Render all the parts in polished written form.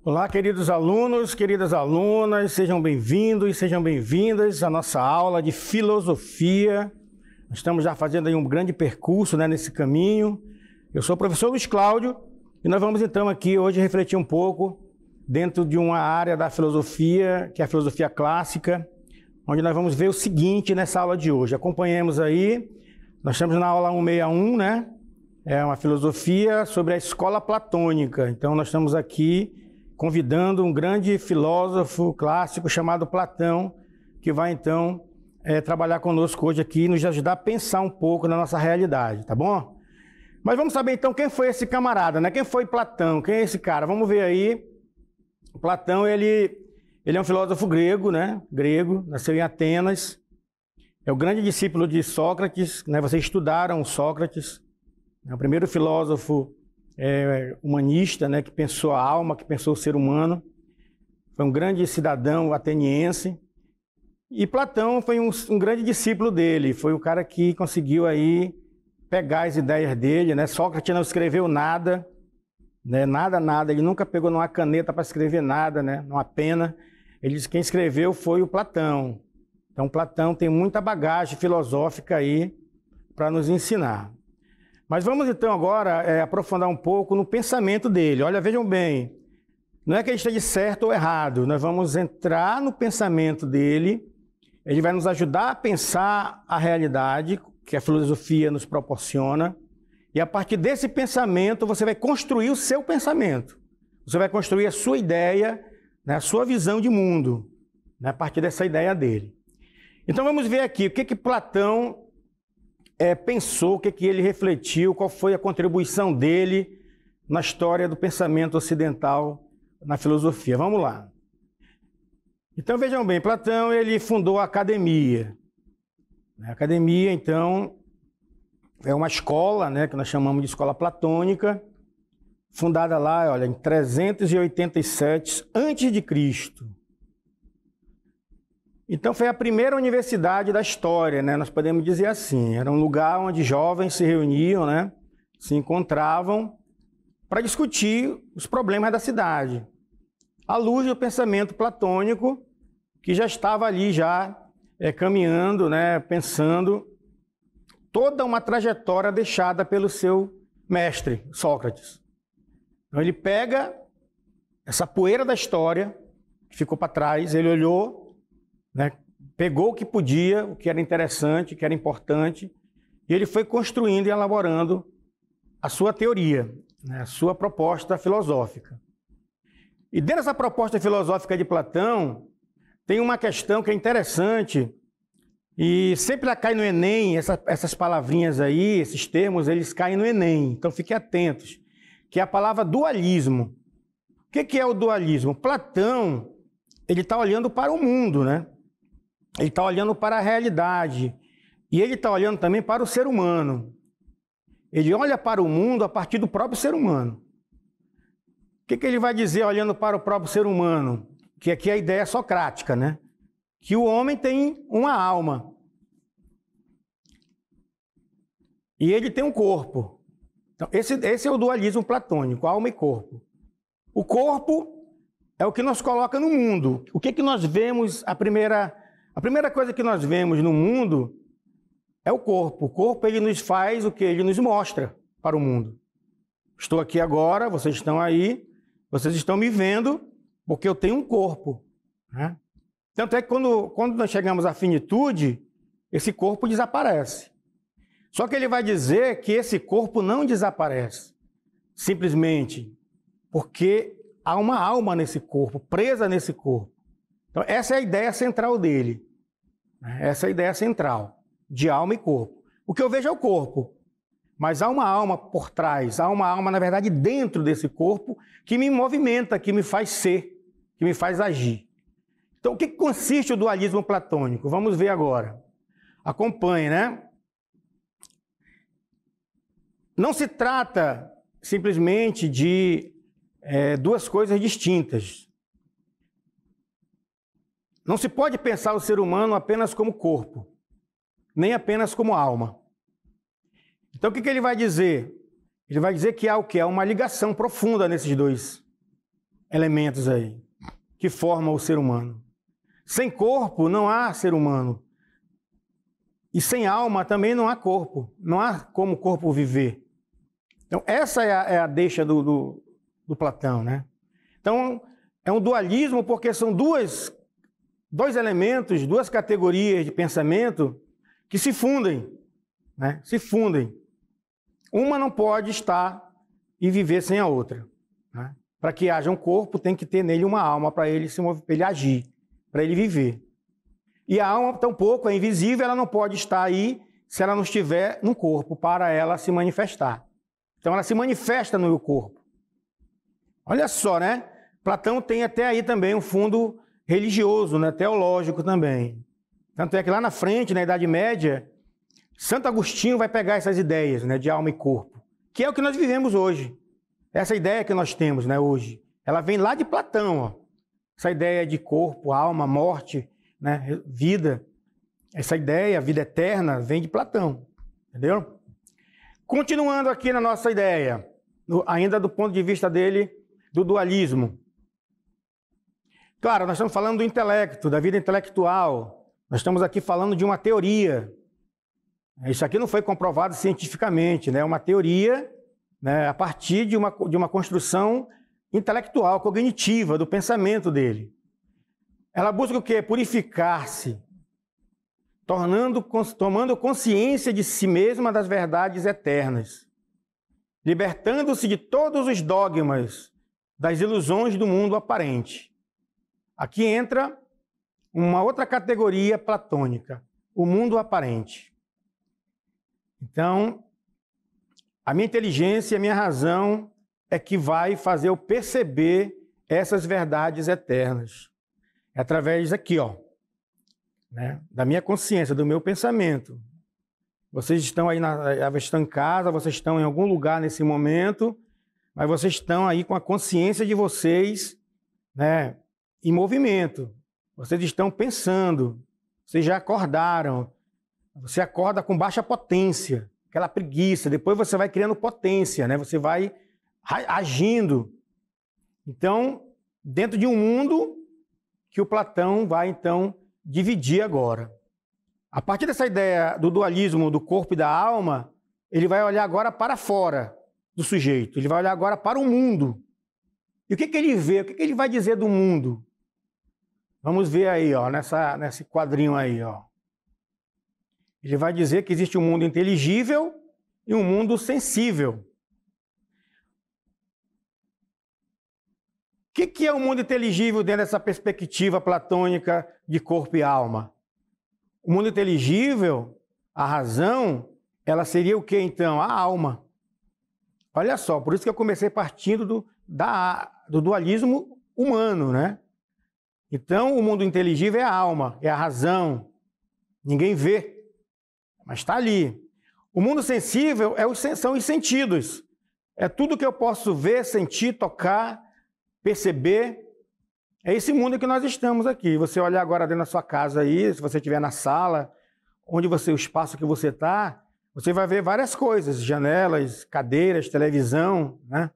Olá, queridos alunos, queridas alunas, sejam bem-vindos e sejam bem-vindas à nossa aula de filosofia. Nós estamos já fazendo aí um grande percurso, nesse caminho. Eu sou o professor Luiz Cláudio e nós vamos então aqui hoje refletir um pouco dentro de uma área da filosofia, que é a filosofia clássica, onde nós vamos ver o seguinte nessa aula de hoje. Acompanhemos aí, nós estamos na aula 161, É uma filosofia sobre a escola platônica. Então nós estamos aqui convidando um grande filósofo clássico chamado Platão, que vai então trabalhar conosco hoje aqui e nos ajudar a pensar um pouco na nossa realidade, tá bom? Mas vamos saber então quem foi esse camarada, Quem foi Platão? Quem é esse cara? Vamos ver aí. Platão, ele é um filósofo grego, Grego, nasceu em Atenas. É o grande discípulo de Sócrates, Vocês estudaram Sócrates. É o primeiro filósofo humanista, que pensou a alma, que pensou o ser humano. Foi um grande cidadão ateniense. E Platão foi um grande discípulo dele. Foi o cara que conseguiu aí pegar as ideias dele, Sócrates não escreveu nada, Nada. Ele nunca pegou numa caneta para escrever nada, numa pena. Ele disse que quem escreveu foi o Platão. Então Platão tem muita bagagem filosófica aí para nos ensinar. Mas vamos então agora aprofundar um pouco no pensamento dele. Olha, vejam bem, não é que ele esteja certo ou errado, nós vamos entrar no pensamento dele, ele vai nos ajudar a pensar a realidade que a filosofia nos proporciona, e a partir desse pensamento você vai construir o seu pensamento, você vai construir a sua ideia, a sua visão de mundo, a partir dessa ideia dele. Então vamos ver aqui o que Platão pensou, o que ele refletiu, qual foi a contribuição dele na história do pensamento ocidental na filosofia. Vamos lá. Então vejam bem, Platão ele fundou a academia. A academia, então, é uma escola, que nós chamamos de escola platônica, fundada lá, olha, em 387 a.C. Então foi a primeira universidade da história, Nós podemos dizer assim. Era um lugar onde jovens se reuniam, Se encontravam para discutir os problemas da cidade, à luz do pensamento platônico, que já estava ali caminhando, pensando toda uma trajetória deixada pelo seu mestre, Sócrates. Então ele pega essa poeira da história que ficou para trás, ele olhou, pegou o que podia, o que era interessante, o que era importante, e ele foi construindo e elaborando a sua teoria, a sua proposta filosófica. E dentro dessa proposta filosófica de Platão, tem uma questão que é interessante, e sempre cai no Enem, essas palavrinhas aí, esses termos, eles caem no Enem, então fiquem atentos, que é a palavra dualismo. O que é o dualismo? Platão, ele está olhando para o mundo, Ele está olhando para a realidade e ele está olhando também para o ser humano. Ele olha para o mundo a partir do próprio ser humano. O que ele vai dizer olhando para o próprio ser humano? Que aqui é a ideia socrática, Que o homem tem uma alma e ele tem um corpo. Então, esse é o dualismo platônico, alma e corpo. O corpo é o que nos coloca no mundo. O que nós vemos, a primeira coisa que nós vemos no mundo é o corpo. O corpo, ele nos faz o quê? Ele nos mostra para o mundo. Estou aqui agora, vocês estão aí, vocês estão me vendo porque eu tenho um corpo. Tanto é que quando nós chegamos à finitude, esse corpo desaparece. Só que ele vai dizer que esse corpo não desaparece, simplesmente porque há uma alma nesse corpo, presa nesse corpo. Então, essa é a ideia central dele. Essa é a ideia central, de alma e corpo. O que eu vejo é o corpo, mas há uma alma por trás, há uma alma, na verdade, dentro desse corpo, que me movimenta, que me faz ser, que me faz agir. Então, o que consiste o dualismo platônico? Vamos ver agora. Acompanhe, Não se trata simplesmente de duas coisas distintas. Não se pode pensar o ser humano apenas como corpo, nem apenas como alma. Então o que ele vai dizer? Ele vai dizer que há o quê? Há uma ligação profunda nesses dois elementos aí que formam o ser humano. Sem corpo não há ser humano. E sem alma também não há corpo. Não há como o corpo viver. Então, essa é a deixa do Platão, né? Então, é um dualismo porque são dois elementos, duas categorias de pensamento que se fundem, né? Se fundem. Uma não pode estar e viver sem a outra, né? Para que haja um corpo, tem que ter nele uma alma para ele se mover, para ele agir, para ele viver. E a alma, tampouco, é invisível, ela não pode estar aí se ela não estiver no corpo, para ela se manifestar. Então ela se manifesta no corpo. Olha só, né? Platão tem até aí também um fundo religioso, né? Teológico também. Tanto é que lá na frente, na Idade Média, Santo Agostinho vai pegar essas ideias, né, de alma e corpo, que é o que nós vivemos hoje. Essa ideia que nós temos, né, hoje, ela vem lá de Platão, ó. Essa ideia de corpo, alma, morte, né, vida. Essa ideia, vida eterna, vem de Platão, entendeu? Continuando aqui na nossa ideia, ainda do ponto de vista dele, do dualismo. Claro, nós estamos falando do intelecto, da vida intelectual. Nós estamos aqui falando de uma teoria. Isso aqui não foi comprovado cientificamente, né? É uma teoria, né, a partir de uma construção intelectual, cognitiva, do pensamento dele. Ela busca o quê? Purificar-se, tomando consciência de si mesma das verdades eternas, libertando-se de todos os dogmas, das ilusões do mundo aparente. Aqui entra uma outra categoria platônica, o mundo aparente. Então, a minha inteligência, a minha razão é que vai fazer eu perceber essas verdades eternas. É através aqui, ó, né, da minha consciência, do meu pensamento. Vocês estão aí, estão em casa, vocês estão em algum lugar nesse momento, mas vocês estão aí com a consciência de vocês, né, em movimento. Vocês estão pensando, vocês já acordaram. Você acorda com baixa potência, aquela preguiça, depois você vai criando potência, né? Você vai agindo. Então, dentro de um mundo que o Platão vai, então, dividir agora. A partir dessa ideia do dualismo do corpo e da alma, ele vai olhar agora para fora do sujeito, ele vai olhar agora para o mundo. E o que ele vê? O que ele vai dizer do mundo? Vamos ver aí, ó, nesse quadrinho aí, ó. Ele vai dizer que existe um mundo inteligível e um mundo sensível. O que é o mundo inteligível dentro dessa perspectiva platônica de corpo e alma? O mundo inteligível, a razão, ela seria o que então? A alma. Olha só, por isso que eu comecei partindo do dualismo humano, né? Então, o mundo inteligível é a alma, é a razão. Ninguém vê, mas está ali. O mundo sensível são os sentidos. É tudo que eu posso ver, sentir, tocar, perceber. É esse mundo que nós estamos aqui. Você olhar agora dentro da sua casa aí, se você estiver na sala, o espaço que você está, você vai ver várias coisas, janelas, cadeiras, televisão, né?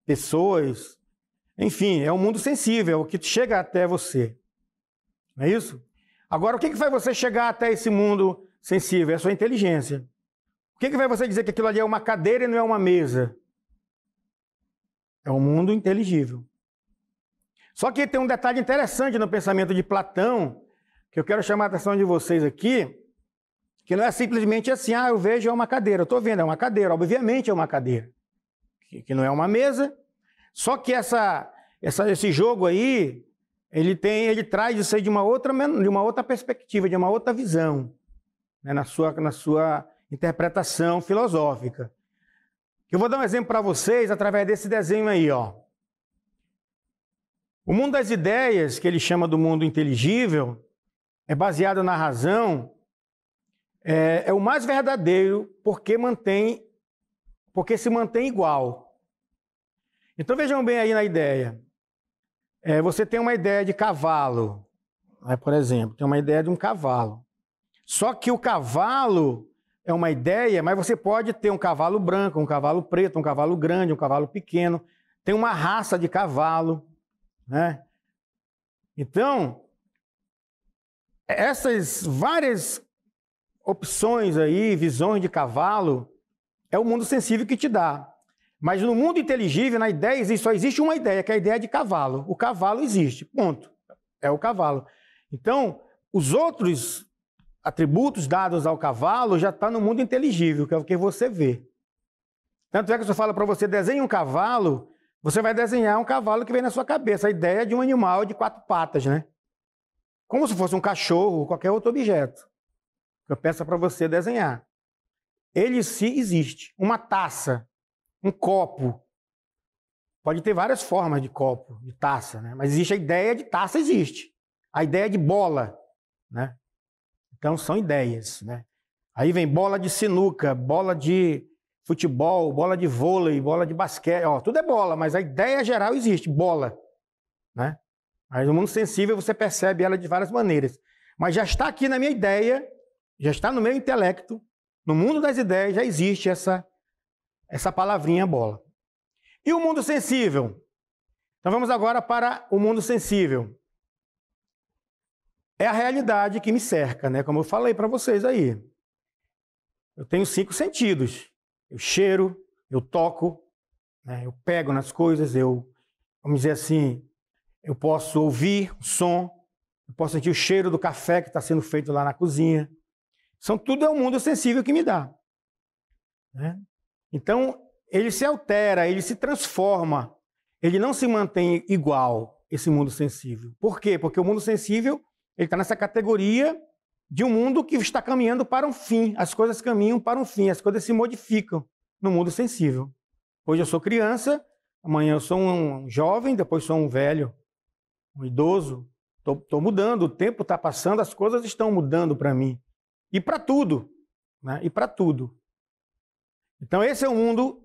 Pessoas. Enfim, é um mundo sensível, o que chega até você. Não é isso? Agora, o que faz você chegar até esse mundo sensível? É a sua inteligência. O que vai você dizer que aquilo ali é uma cadeira e não é uma mesa? É um mundo inteligível. Só que tem um detalhe interessante no pensamento de Platão, que eu quero chamar a atenção de vocês aqui, que não é simplesmente assim, eu vejo é uma cadeira. Eu estou vendo, é uma cadeira, obviamente é uma cadeira. Que não é uma mesa. Só que esse jogo aí, ele traz isso aí de uma outra perspectiva, de uma outra visão, né, na sua interpretação filosófica. Eu vou dar um exemplo para vocês através desse desenho aí, ó. O mundo das ideias, que ele chama do mundo inteligível, é baseado na razão, é o mais verdadeiro porque se mantém igual. Então vejam bem aí na ideia. Você tem uma ideia de cavalo, né, por exemplo, tem uma ideia de um cavalo. Só que o cavalo é uma ideia, mas você pode ter um cavalo branco, um cavalo preto, um cavalo grande, um cavalo pequeno. Tem uma raça de cavalo. né? Então, essas várias opções aí, visões de cavalo, é o mundo sensível que te dá. Mas no mundo inteligível, na ideia, só existe uma ideia, que é a ideia de cavalo. O cavalo existe, ponto. É o cavalo. Então, os outros atributos dados ao cavalo já estão no mundo inteligível, que é o que você vê. Tanto é que se eu falo para você, desenhe um cavalo, você vai desenhar um cavalo que vem na sua cabeça, a ideia de um animal de 4 patas, né? Como se fosse um cachorro ou qualquer outro objeto que eu peço para você desenhar. Ele se existe. Uma taça, um copo. Pode ter várias formas de copo, de taça, né? Mas existe a ideia de taça, existe. A ideia de bola, né? Então são ideias, né? Aí vem bola de sinuca, bola de futebol, bola de vôlei, bola de basquete, ó, tudo é bola, mas a ideia geral existe, bola, né? Mas no mundo sensível você percebe ela de várias maneiras. Mas já está aqui na minha ideia, já está no meu intelecto, no mundo das ideias já existe essa palavrinha bola. E o mundo sensível? Então vamos agora para o mundo sensível. É a realidade que me cerca, né? Como eu falei para vocês aí. Eu tenho 5 sentidos. Eu cheiro, eu toco, né? Eu pego nas coisas, vamos dizer assim, eu posso ouvir o som, eu posso sentir o cheiro do café que está sendo feito lá na cozinha. Tudo é o mundo sensível que me dá, né? Então, ele se altera, ele se transforma, ele não se mantém igual, esse mundo sensível. Por quê? Porque o mundo sensível ele está nessa categoria de um mundo que está caminhando para um fim. As coisas caminham para um fim, as coisas se modificam no mundo sensível. Hoje eu sou criança, amanhã eu sou um jovem, depois sou um velho, um idoso. Estou mudando, o tempo está passando, as coisas estão mudando para mim. E para tudo, né? E para tudo. Então esse é o mundo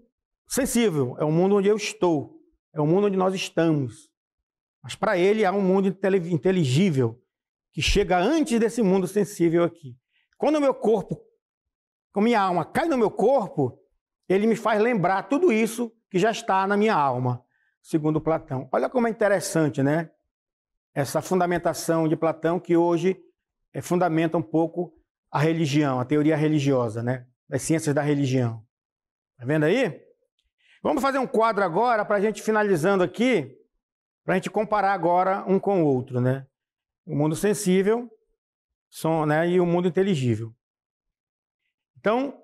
sensível, é o mundo onde eu estou, é o mundo onde nós estamos. Mas para ele há um mundo inteligível, que chega antes desse mundo sensível aqui. Quando o meu corpo, com minha alma, cai no meu corpo, ele me faz lembrar tudo isso que já está na minha alma, segundo Platão. Olha como é interessante, né? Essa fundamentação de Platão que hoje fundamenta um pouco a religião, a teoria religiosa, né? Das ciências da religião. Tá vendo aí? Vamos fazer um quadro agora para a gente finalizando aqui, para a gente comparar agora um com o outro, né? O mundo sensível, né, e o mundo inteligível. Então,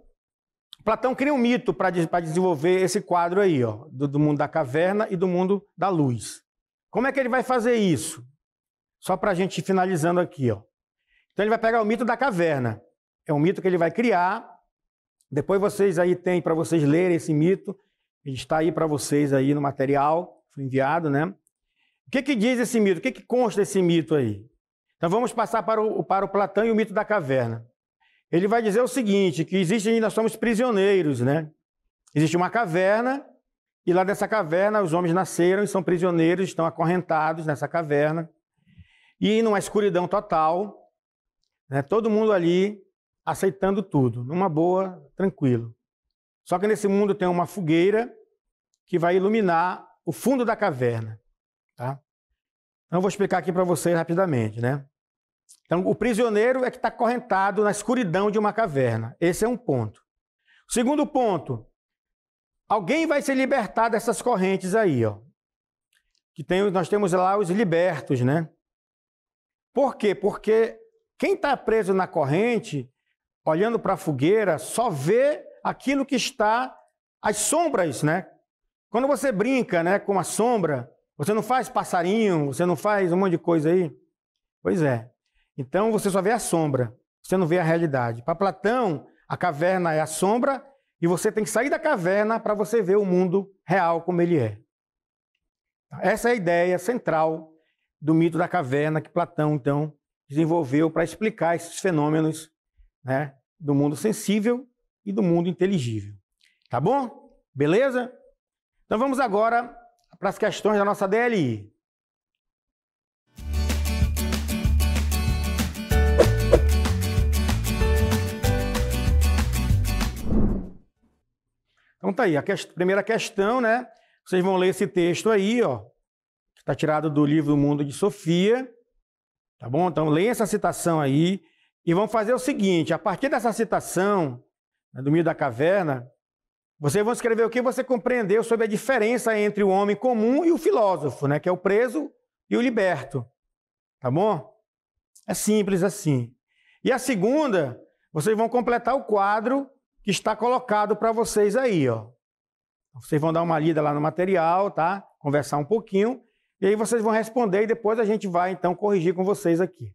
Platão cria um mito para desenvolver esse quadro aí, ó, do mundo da caverna e do mundo da luz. Como é que ele vai fazer isso? Só para a gente ir finalizando aqui, ó. Então ele vai pegar o mito da caverna. É um mito que ele vai criar. Depois vocês aí tem para vocês lerem esse mito. Ele está aí para vocês aí no material, foi enviado, né? O que diz esse mito? O que consta esse mito aí? Então vamos passar para o Platão e o mito da caverna. Ele vai dizer o seguinte, que nós somos prisioneiros, né? Existe uma caverna, e lá dessa caverna os homens nasceram e são prisioneiros, estão acorrentados nessa caverna. E numa escuridão total, né? Todo mundo ali aceitando tudo, numa boa, tranquilo. Só que nesse mundo tem uma fogueira que vai iluminar o fundo da caverna. Tá? Então eu vou explicar aqui para vocês rapidamente, né? Então o prisioneiro é que está acorrentado na escuridão de uma caverna. Esse é um ponto. O segundo ponto, alguém vai se libertar dessas correntes aí, ó. Nós temos lá os libertos, né? Por quê? Porque quem está preso na corrente, olhando para a fogueira, só vê aquilo que está, as sombras, né? Quando você brinca, né, com a sombra, você não faz passarinho, você não faz um monte de coisa aí? Pois é. Então você só vê a sombra, você não vê a realidade. Para Platão, a caverna é a sombra e você tem que sair da caverna para você ver o mundo real como ele é. Essa é a ideia central do mito da caverna que Platão, então, desenvolveu para explicar esses fenômenos, né, do mundo sensível e do mundo inteligível. Tá bom? Beleza? Então vamos agora para as questões da nossa DLI. Então tá aí, a primeira questão, né? Vocês vão ler esse texto aí, ó, que Está tirado do livro O Mundo de Sofia. Tá bom? Então, leia essa citação aí. E vamos fazer o seguinte, a partir dessa citação, né, do Mito da Caverna, vocês vão escrever o que você compreendeu sobre a diferença entre o homem comum e o filósofo, né, que é o preso e o liberto. Tá bom? É simples assim. E a segunda, vocês vão completar o quadro que está colocado para vocês aí, ó. Vocês vão dar uma lida lá no material, tá? Conversar um pouquinho, e aí vocês vão responder e depois a gente vai, então, corrigir com vocês aqui.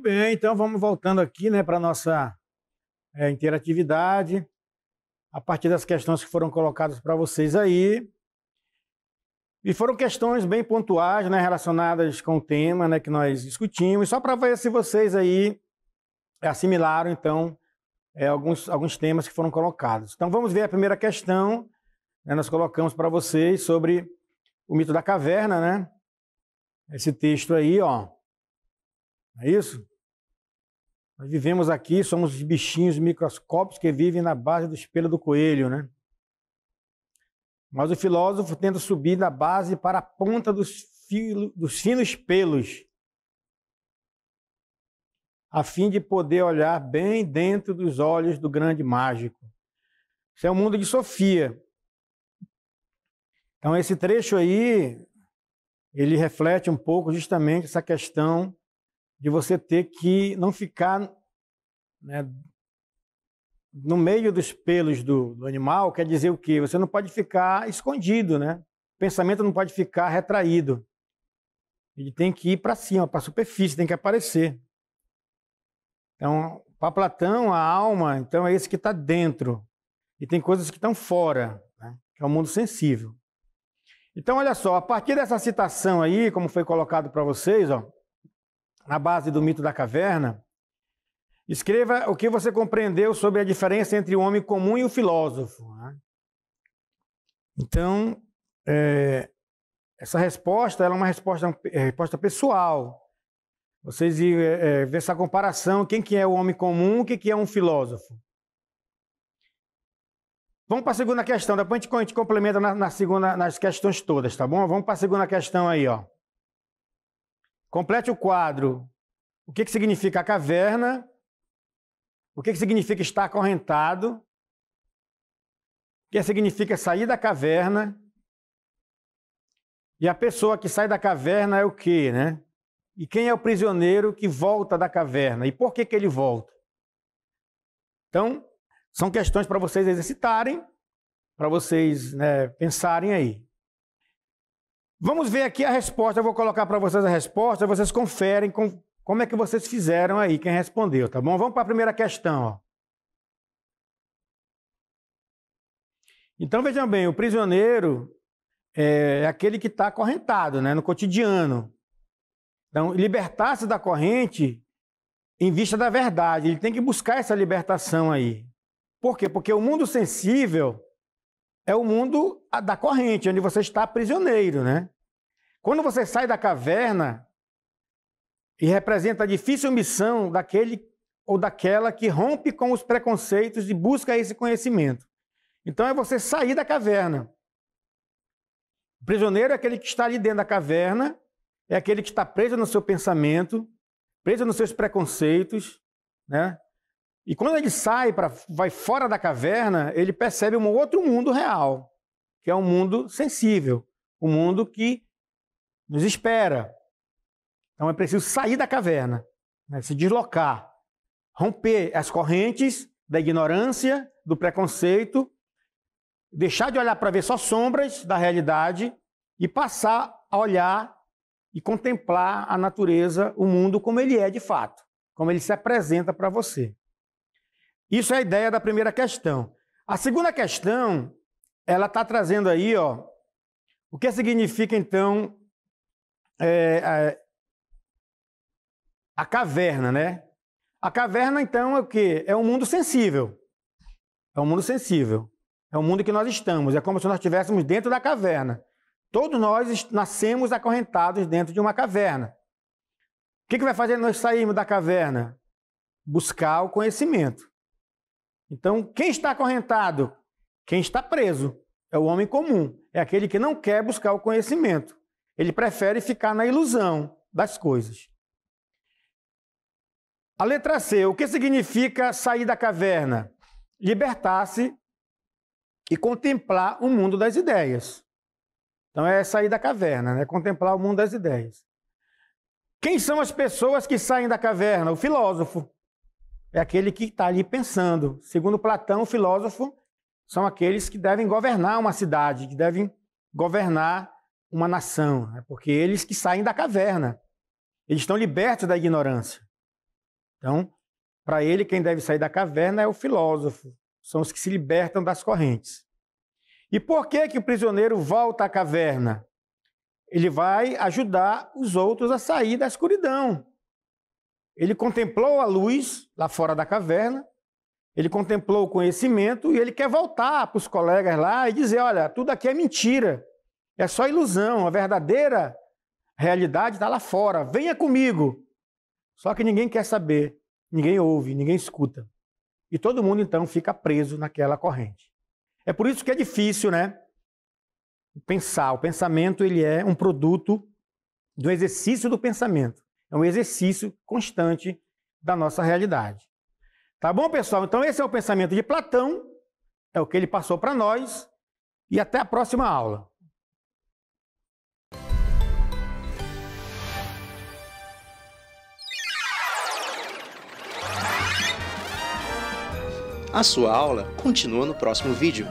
Bem, então vamos voltando aqui, né, para a nossa interatividade, a partir das questões que foram colocadas para vocês aí. E foram questões bem pontuais, né, relacionadas com o tema, né, que nós discutimos, só para ver se vocês aí assimilaram, então, alguns temas que foram colocados. Então vamos ver a primeira questão, né, nós colocamos para vocês sobre o mito da caverna, né? Esse texto aí, ó. É isso? Nós vivemos aqui, somos os bichinhos microscópicos que vivem na base do espelho do coelho, né? Mas o filósofo tenta subir da base para a ponta dos finos pelos, a fim de poder olhar bem dentro dos olhos do grande mágico. Isso é o mundo de Sofia. Então esse trecho aí, ele reflete um pouco justamente essa questão de você ter que não ficar, né, no meio dos pelos do animal. Quer dizer o quê? Você não pode ficar escondido, né? O pensamento não pode ficar retraído. Ele tem que ir para cima, para a superfície, tem que aparecer. Então, para Platão, a alma, então, é esse que está dentro. E tem coisas que estão fora, né? Que é o mundo sensível. Então, olha só, a partir dessa citação aí, como foi colocado para vocês, ó, na base do mito da caverna, escreva o que você compreendeu sobre a diferença entre o homem comum e o filósofo, né? Então, essa resposta ela é uma resposta pessoal. Vocês ver essa comparação, quem que é o homem comum, o que é um filósofo. Vamos para a segunda questão, depois a gente complementa nas questões todas, tá bom? Vamos para a segunda questão aí, ó. Complete o quadro. O que significa a caverna? O que significa estar acorrentado? O que significa sair da caverna? E a pessoa que sai da caverna é o quê, né? E quem é o prisioneiro que volta da caverna? E por que ele volta? Então, são questões para vocês exercitarem, para vocês, né, pensarem aí. Vamos ver aqui a resposta. Eu vou colocar para vocês a resposta, vocês conferem como é que vocês fizeram aí, quem respondeu, tá bom? Vamos para a primeira questão, ó. Então, vejam bem, o prisioneiro é aquele que está acorrentado, né, no cotidiano. Então, libertar-se da corrente em vista da verdade. Ele tem que buscar essa libertação aí. Por quê? Porque o mundo sensível é o mundo da corrente, onde você está prisioneiro, né? Quando você sai da caverna e representa a difícil missão daquele ou daquela que rompe com os preconceitos e busca esse conhecimento. Então é você sair da caverna. O prisioneiro é aquele que está ali dentro da caverna, é aquele que está preso no seu pensamento, preso nos seus preconceitos, né? E quando ele vai fora da caverna, ele percebe um outro mundo real, que é um mundo sensível, um mundo que nos espera. Então é preciso sair da caverna, né? Se deslocar, romper as correntes da ignorância, do preconceito, deixar de olhar para ver só sombras da realidade e passar a olhar e contemplar a natureza, o mundo como ele é de fato, como ele se apresenta para você. Isso é a ideia da primeira questão. A segunda questão, ela está trazendo aí, ó, o que significa, então, a caverna, né? A caverna, então, é o quê? É um mundo sensível. É um mundo sensível. É o mundo que nós estamos. É como se nós estivéssemos dentro da caverna. Todos nós nascemos acorrentados dentro de uma caverna. O que vai fazer nós sairmos da caverna? Buscar o conhecimento. Então, quem está acorrentado? Quem está preso é o homem comum. É aquele que não quer buscar o conhecimento. Ele prefere ficar na ilusão das coisas. A letra C. O que significa sair da caverna? Libertar-se e contemplar o mundo das ideias. Então é sair da caverna, né? Contemplar o mundo das ideias. Quem são as pessoas que saem da caverna? O filósofo. É aquele que está ali pensando. Segundo Platão, o filósofo são aqueles que devem governar uma cidade, que devem governar uma nação, né? Porque eles que saem da caverna. Eles estão libertos da ignorância. Então, para ele, quem deve sair da caverna é o filósofo. São os que se libertam das correntes. E por que o prisioneiro volta à caverna? Ele vai ajudar os outros a sair da escuridão. Ele contemplou a luz lá fora da caverna, ele contemplou o conhecimento e ele quer voltar para os colegas lá e dizer, olha, tudo aqui é mentira, é só ilusão, a verdadeira realidade está lá fora, venha comigo. Só que ninguém quer saber, ninguém ouve, ninguém escuta. E todo mundo, então, fica preso naquela corrente. É por isso que é difícil, né? Pensar. O pensamento, ele é um produto do exercício do pensamento. É um exercício constante da nossa realidade. Tá bom, pessoal? Então, esse é o pensamento de Platão, é o que ele passou para nós, e até a próxima aula. A sua aula continua no próximo vídeo.